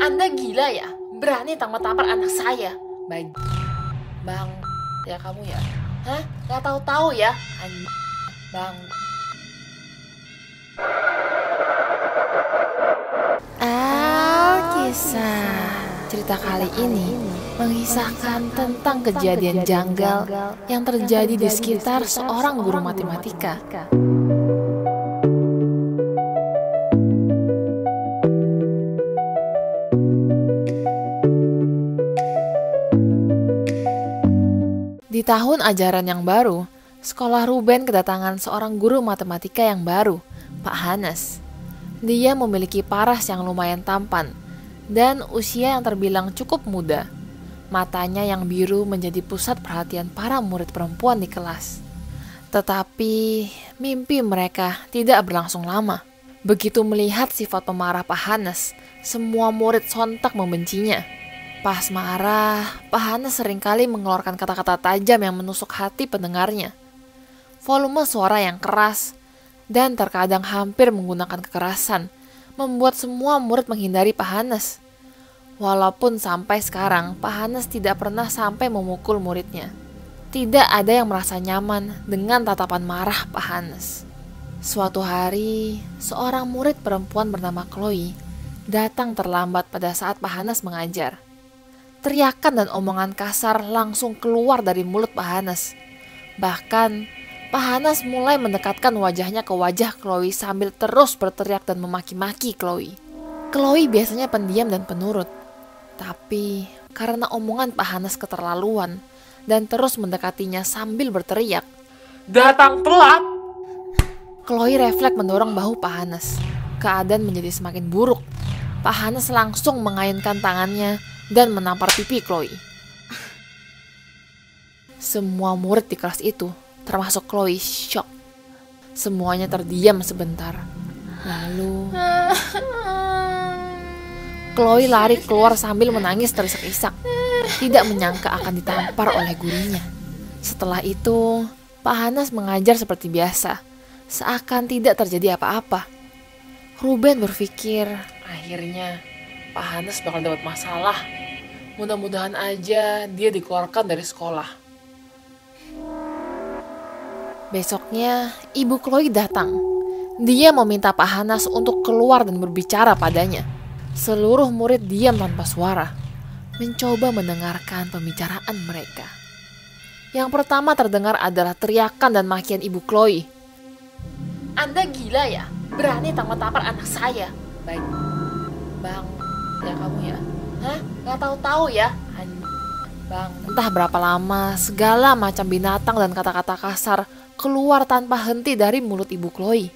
Anda gila ya? Berani tampar-tampar anak saya? Bang, ya kamu ya? Hah? Gak tahu-tahu ya? Bang. Alkisah. Cerita kali ini mengisahkan tentang kejadian janggal yang terjadi di sekitar seorang guru matematika. Di tahun ajaran yang baru, sekolah Ruben kedatangan seorang guru matematika yang baru, Pak Hanes. Dia memiliki paras yang lumayan tampan dan usia yang terbilang cukup muda. Matanya yang biru menjadi pusat perhatian para murid perempuan di kelas. Tetapi mimpi mereka tidak berlangsung lama. Begitu melihat sifat pemarah Pak Hanes, semua murid sontak membencinya. Pas marah, Pak Hanes seringkali mengeluarkan kata-kata tajam yang menusuk hati pendengarnya. Volume suara yang keras dan terkadang hampir menggunakan kekerasan membuat semua murid menghindari Pak Hanes. Walaupun sampai sekarang Pak Hanes tidak pernah sampai memukul muridnya. Tidak ada yang merasa nyaman dengan tatapan marah Pak Hanes. Suatu hari, seorang murid perempuan bernama Chloe datang terlambat pada saat Pak Hanes mengajar. Teriakan dan omongan kasar langsung keluar dari mulut Pak Hanes. Bahkan, Pak Hanes mulai mendekatkan wajahnya ke wajah Chloe sambil terus berteriak dan memaki-maki Chloe. Chloe biasanya pendiam dan penurut. Tapi, karena omongan Pak Hanes keterlaluan dan terus mendekatinya sambil berteriak, Datang telat! Chloe refleks mendorong bahu Pak Hanes. Keadaan menjadi semakin buruk. Pak Hanes langsung mengayunkan tangannya dan menampar pipi Chloe. Semua murid di kelas itu, termasuk Chloe, shock. Semuanya terdiam sebentar. Lalu Chloe lari keluar sambil menangis terisak-isak. Tidak menyangka akan ditampar oleh gurunya. Setelah itu, Pak Hanes mengajar seperti biasa, seakan tidak terjadi apa-apa. Ruben berpikir, Akhirnya, Pak Hanes bakal dapat masalah. Mudah-mudahan aja dia dikeluarkan dari sekolah. besoknya ibu Chloe datang. Dia meminta Pak Hanes untuk keluar dan berbicara padanya. Seluruh murid diam tanpa suara, mencoba mendengarkan pembicaraan mereka. Yang pertama terdengar adalah teriakan dan makian ibu Chloe. Anda gila ya? Berani tampar-tampar anak saya? Bang, ya kamu ya? Hah? Gak tahu-tahu ya? Bang. Entah berapa lama, segala macam binatang dan kata-kata kasar keluar tanpa henti dari mulut ibu Chloe.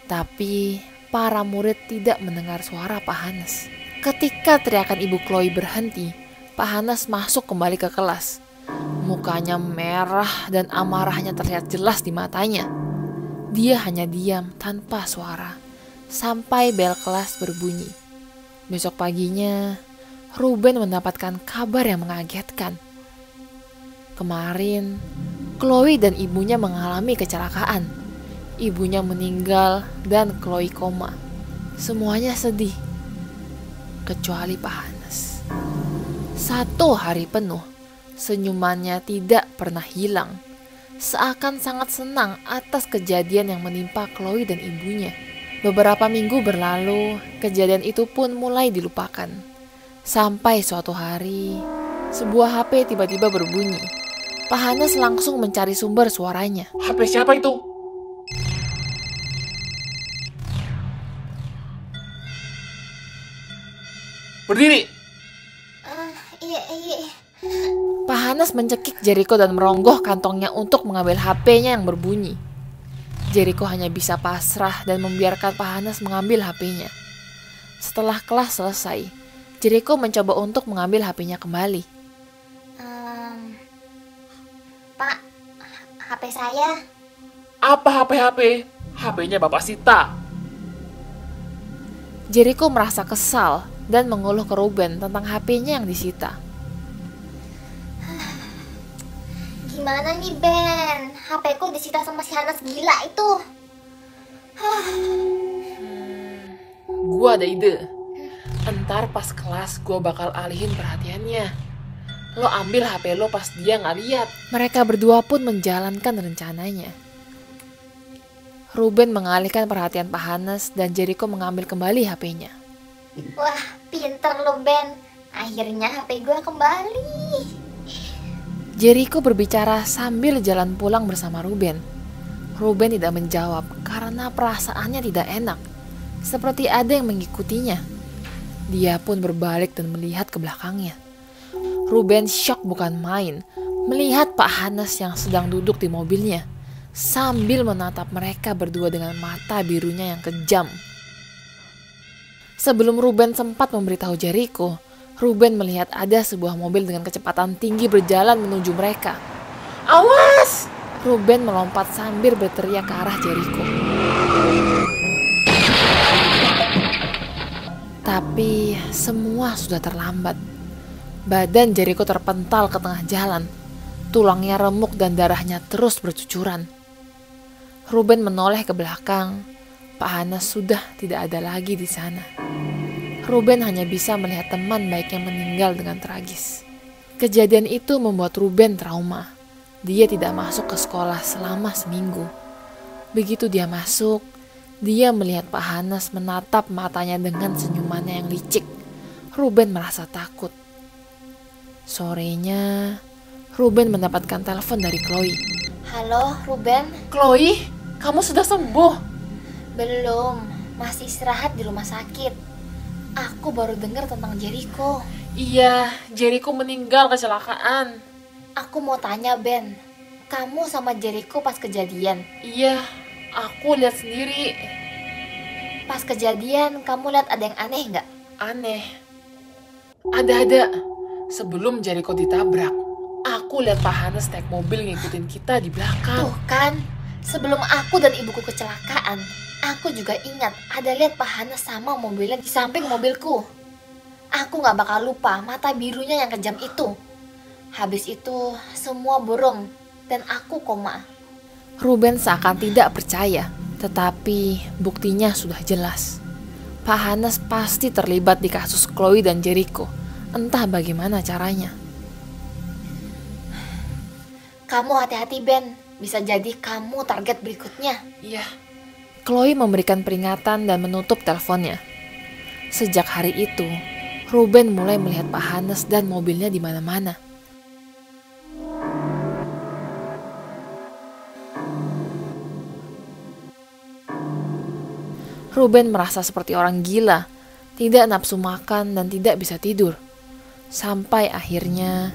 Tapi para murid tidak mendengar suara Pak Hanes. Ketika teriakan ibu Chloe berhenti, Pak Hanes masuk kembali ke kelas. Mukanya merah dan amarahnya terlihat jelas di matanya. Dia hanya diam tanpa suara sampai bel kelas berbunyi. Besok paginya, Ruben mendapatkan kabar yang mengagetkan. Kemarin, Chloe dan ibunya mengalami kecelakaan. Ibunya meninggal dan Chloe koma. Semuanya sedih, kecuali Pak Hanes. 1 hari penuh, senyumannya tidak pernah hilang. Seakan sangat senang atas kejadian yang menimpa Chloe dan ibunya. Beberapa minggu berlalu, kejadian itu pun mulai dilupakan. Sampai suatu hari, sebuah HP tiba-tiba berbunyi. Pak Hanes langsung mencari sumber suaranya. HP siapa itu? Berdiri! Iya. Pak Hanes mencekik Jericho dan merongoh kantongnya untuk mengambil HP-nya yang berbunyi. Jericho hanya bisa pasrah dan membiarkan Pak Hanes mengambil HP-nya. Setelah kelas selesai, Jericho mencoba untuk mengambil HP-nya kembali. Pak, HP saya. Apa HP? HP-nya Bapak Sita. Jericho merasa kesal dan mengeluh ke Ruben tentang HP-nya yang disita. Gimana nih Ben? HP-ku disita sama si Hanes gila itu. Gua ada ide. Entar pas kelas gue bakal alihin perhatiannya. Lo ambil HP lo pas dia nggak lihat. Mereka berdua pun menjalankan rencananya. Ruben mengalihkan perhatian Pak Hanes dan Jericho mengambil kembali HP-nya. Wah, pinter lo Ben. Akhirnya HP gue kembali. Jericho berbicara sambil jalan pulang bersama Ruben. Ruben tidak menjawab karena perasaannya tidak enak, seperti ada yang mengikutinya. Dia pun berbalik dan melihat ke belakangnya. Ruben syok bukan main melihat Pak Hanes yang sedang duduk di mobilnya sambil menatap mereka berdua dengan mata birunya yang kejam. Sebelum Ruben sempat memberitahu Jericho, Ruben melihat ada sebuah mobil dengan kecepatan tinggi berjalan menuju mereka. Awas! Ruben melompat sambil berteriak ke arah Jericho. Tapi semua sudah terlambat. Badan Jericho terpental ke tengah jalan. Tulangnya remuk dan darahnya terus bercucuran. Ruben menoleh ke belakang. Pak Hanes sudah tidak ada lagi di sana. Ruben hanya bisa melihat teman baiknya meninggal dengan tragis. Kejadian itu membuat Ruben trauma. Dia tidak masuk ke sekolah selama seminggu. Begitu dia masuk, dia melihat Pak Hanes menatap matanya dengan senyumannya yang licik. Ruben merasa takut. Sorenya, Ruben mendapatkan telepon dari Chloe. Halo, Ruben? Chloe, kamu sudah sembuh? Belum, masih istirahat di rumah sakit. Aku baru dengar tentang Jericho. Iya, Jericho meninggal kecelakaan. Aku mau tanya Ben, kamu sama Jericho pas kejadian? Iya, aku lihat sendiri. Pas kejadian kamu lihat ada yang aneh nggak? Aneh. Ada. Sebelum Jericho ditabrak, aku lihat Pak Hanes naik mobil ngikutin kita di belakang. Tuh kan, sebelum aku dan ibuku kecelakaan, aku juga ingat ada lihat Pak Hanes sama mobilnya di samping mobilku. Aku nggak bakal lupa mata birunya yang kejam itu. Habis itu semua burung dan aku koma. Ruben seakan tidak percaya, tetapi buktinya sudah jelas. Pak Hanes pasti terlibat di kasus Chloe dan Jericho. Entah bagaimana caranya. Kamu hati-hati Ben, bisa jadi kamu target berikutnya. Iya. Chloe memberikan peringatan dan menutup teleponnya. Sejak hari itu, Ruben mulai melihat Pak Hanes dan mobilnya di mana-mana. Ruben merasa seperti orang gila, tidak nafsu makan dan tidak bisa tidur. Sampai akhirnya,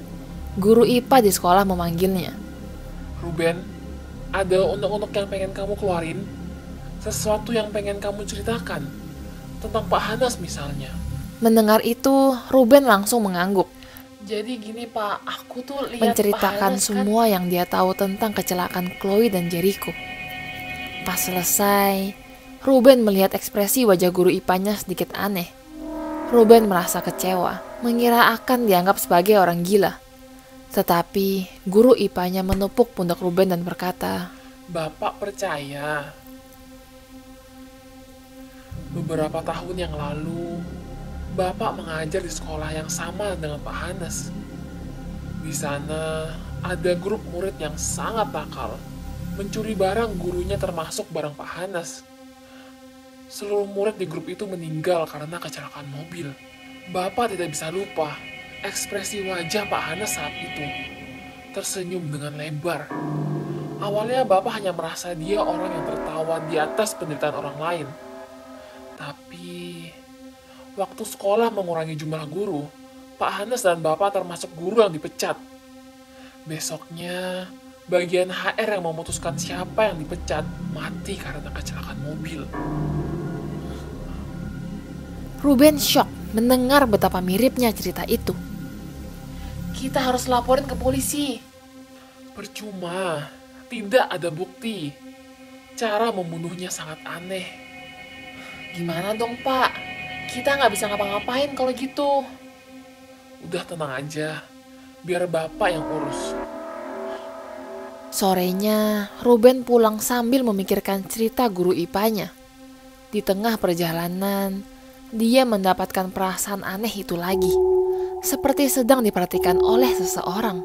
guru IPA di sekolah memanggilnya. Ruben, ada unek-unek yang pengen kamu keluarin? Sesuatu yang pengen kamu ceritakan? Tentang Pak Hanes misalnya. Mendengar itu, Ruben langsung mengangguk. Jadi gini Pak, aku tuh lihat Menceritakan Pak Hanes semua yang dia tahu tentang kecelakaan Chloe dan Jericho. Pas selesai, Ruben melihat ekspresi wajah guru IPA-nya sedikit aneh. Ruben merasa kecewa, mengira akan dianggap sebagai orang gila. Tetapi guru IPA-nya menepuk pundak Ruben dan berkata, Bapak percaya. Beberapa tahun yang lalu, Bapak mengajar di sekolah yang sama dengan Pak Hanes. Di sana ada grup murid yang sangat nakal, mencuri barang gurunya termasuk barang Pak Hanes. Seluruh murid di grup itu meninggal karena kecelakaan mobil. Bapak tidak bisa lupa ekspresi wajah Pak Hanes saat itu. Tersenyum dengan lebar. Awalnya Bapak hanya merasa dia orang yang tertawa di atas penderitaan orang lain. Tapi waktu sekolah mengurangi jumlah guru, Pak Hanes dan Bapak termasuk guru yang dipecat. Besoknya, bagian HR yang memutuskan siapa yang dipecat mati karena kecelakaan mobil. Ruben syok mendengar betapa miripnya cerita itu. Kita harus laporin ke polisi. Percuma, tidak ada bukti. Cara membunuhnya sangat aneh. Gimana dong Pak? Kita nggak bisa ngapa-ngapain kalau gitu. Udah tenang aja, biar Bapak yang urus. Sorenya, Ruben pulang sambil memikirkan cerita guru IPA-nya. Di tengah perjalanan, Dia mendapatkan perasaan aneh itu lagi, seperti sedang diperhatikan oleh seseorang.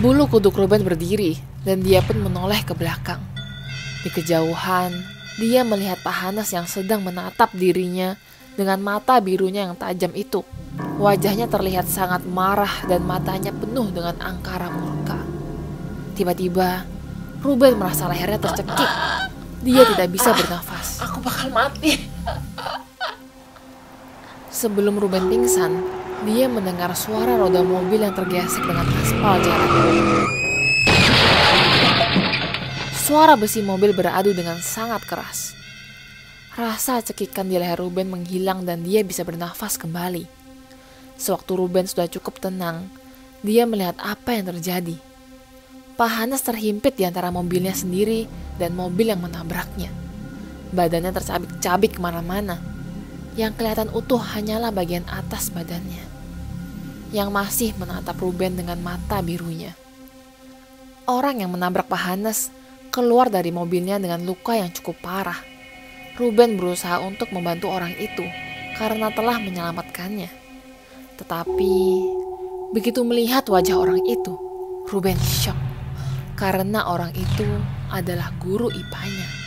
Bulu kuduk Ruben berdiri dan dia pun menoleh ke belakang. Di kejauhan, dia melihat Pak Hanes yang sedang menatap dirinya dengan mata birunya yang tajam itu. Wajahnya terlihat sangat marah dan matanya penuh dengan angkara murka. Tiba-tiba, Ruben merasa lehernya tercekik. Dia tidak bisa bernafas. Aku bakal mati. Sebelum Ruben pingsan, dia mendengar suara roda mobil yang tergesek dengan aspal jalan. Suara besi mobil beradu dengan sangat keras. Rasa cekikan di leher Ruben menghilang dan dia bisa bernafas kembali. Sewaktu Ruben sudah cukup tenang, dia melihat apa yang terjadi. Pak Hanes terhimpit di antara mobilnya sendiri dan mobil yang menabraknya. Badannya tercabik-cabik kemana-mana. Yang kelihatan utuh hanyalah bagian atas badannya, yang masih menatap Ruben dengan mata birunya. Orang yang menabrak Pak Hanes keluar dari mobilnya dengan luka yang cukup parah. Ruben berusaha untuk membantu orang itu karena telah menyelamatkannya. Tetapi begitu melihat wajah orang itu, Ruben syok karena orang itu adalah guru IPA-nya.